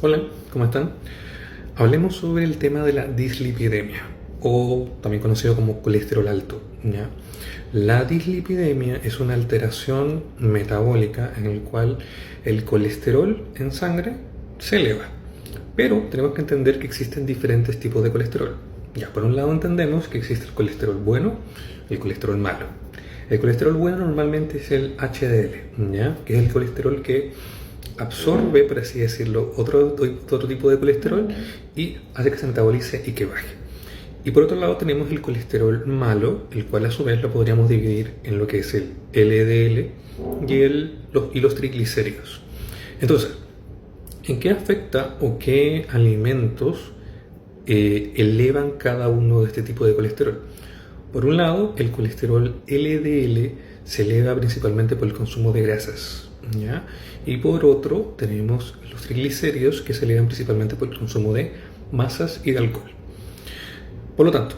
Hola, ¿cómo están? Hablemos sobre el tema de la dislipidemia, o también conocido como colesterol alto, ¿ya? La dislipidemia es una alteración metabólica en el cual el colesterol en sangre se eleva. Pero tenemos que entender que existen diferentes tipos de colesterol. Ya, por un lado entendemos que existe el colesterol bueno y el colesterol malo. El colesterol bueno normalmente es el HDL, ¿ya? Que es el colesterol que absorbe, por así decirlo, otro tipo de colesterol y hace que se metabolice y que baje. Y por otro lado tenemos el colesterol malo, el cual a su vez lo podríamos dividir en lo que es el LDL y los triglicéridos. Entonces, ¿en qué afecta o qué alimentos elevan cada uno de este tipo de colesterol? Por un lado, el colesterol LDL se eleva principalmente por el consumo de grasas, ¿ya? Y por otro, tenemos los triglicéridos que se elevan principalmente por el consumo de masas y de alcohol. Por lo tanto,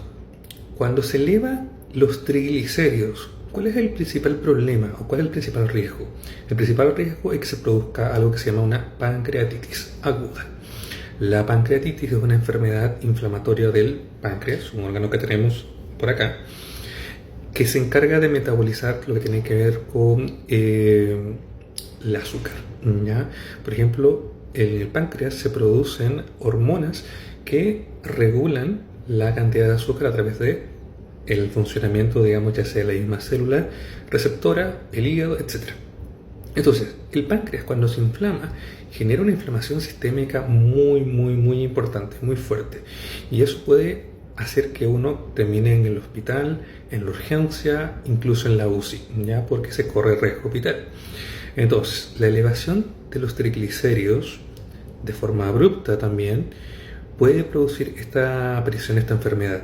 cuando se elevan los triglicéridos, ¿cuál es el principal problema o cuál es el principal riesgo? El principal riesgo es que se produzca algo que se llama una pancreatitis aguda. La pancreatitis es una enfermedad inflamatoria del páncreas, un órgano que tenemos por acá, que se encarga de metabolizar lo que tiene que ver con el azúcar, ¿ya? Por ejemplo, en el páncreas se producen hormonas que regulan la cantidad de azúcar a través de el funcionamiento, digamos, ya sea de la misma célula receptora, el hígado, etc. Entonces, el páncreas cuando se inflama genera una inflamación sistémica muy importante, muy fuerte. Y eso puede hacer que uno termine en el hospital, en la urgencia, incluso en la UCI, ¿ya? Porque se corre riesgo vital. Entonces, la elevación de los triglicéridos de forma abrupta también puede producir esta aparición de esta enfermedad.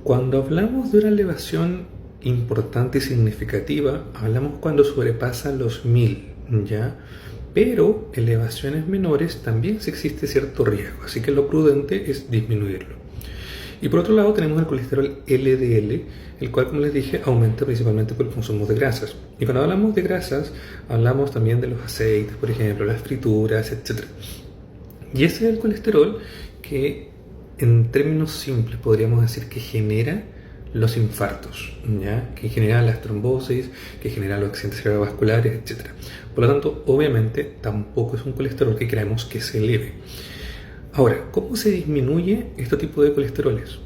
Cuando hablamos de una elevación importante y significativa, hablamos cuando sobrepasa los 1000, ¿ya? Pero elevaciones menores también existe cierto riesgo, así que lo prudente es disminuirlo. Y por otro lado tenemos el colesterol LDL, el cual, como les dije, aumenta principalmente por el consumo de grasas. Y cuando hablamos de grasas, hablamos también de los aceites, por ejemplo, las frituras, etc. Y ese es el colesterol que, en términos simples, podríamos decir que genera los infartos, ¿ya? Que genera las trombosis, que genera los accidentes cerebrovasculares, etc. Por lo tanto, obviamente, tampoco es un colesterol que queremos que se eleve. Ahora, ¿cómo se disminuye este tipo de colesteroles?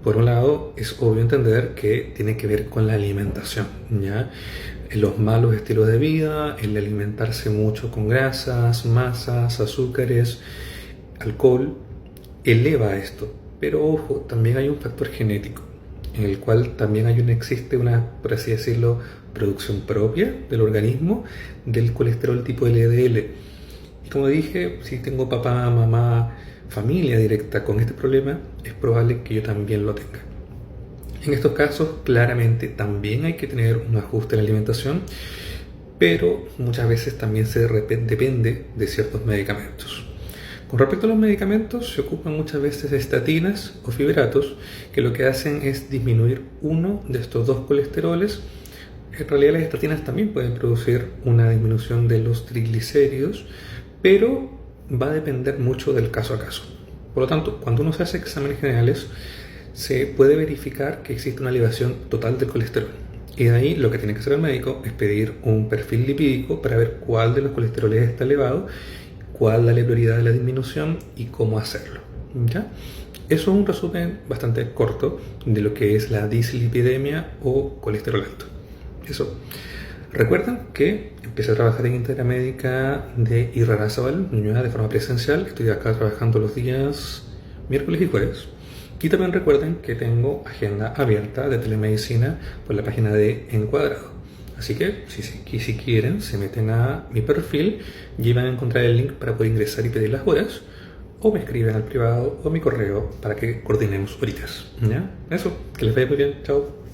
Por un lado, es obvio entender que tiene que ver con la alimentación, ¿ya? Los malos estilos de vida, el alimentarse mucho con grasas, masas, azúcares, alcohol, eleva esto. Pero ojo, también hay un factor genético, en el cual también existe una, por así decirlo, producción propia del organismo del colesterol tipo LDL. Y como dije, si tengo papá, mamá, familia directa con este problema, es probable que yo también lo tenga. En estos casos, claramente también hay que tener un ajuste en la alimentación, pero muchas veces también depende de ciertos medicamentos. Con respecto a los medicamentos, se ocupan muchas veces estatinas o fibratos, que lo que hacen es disminuir uno de estos dos colesteroles. En realidad las estatinas también pueden producir una disminución de los triglicéridos, pero va a depender mucho del caso a caso. Por lo tanto, cuando uno se hace exámenes generales, se puede verificar que existe una elevación total del colesterol. Y de ahí lo que tiene que hacer el médico es pedir un perfil lipídico para ver cuál de los colesteroles está elevado, cuál la prioridad de la disminución y cómo hacerlo, ¿ya? Eso es un resumen bastante corto de lo que es la dislipidemia o colesterol alto. Eso. Recuerden que empecé a trabajar en Integra Médica de Irarrázaval, Ñuñoa, de forma presencial. Estoy acá trabajando los días miércoles y jueves. Y también recuerden que tengo agenda abierta de telemedicina por la página de Encuadrado. Así que si quieren, se meten a mi perfil y van a encontrar el link para poder ingresar y pedir las horas, o me escriben al privado o mi correo para que coordinemos horitas, ¿ya? Eso, que les vaya muy bien. Chao.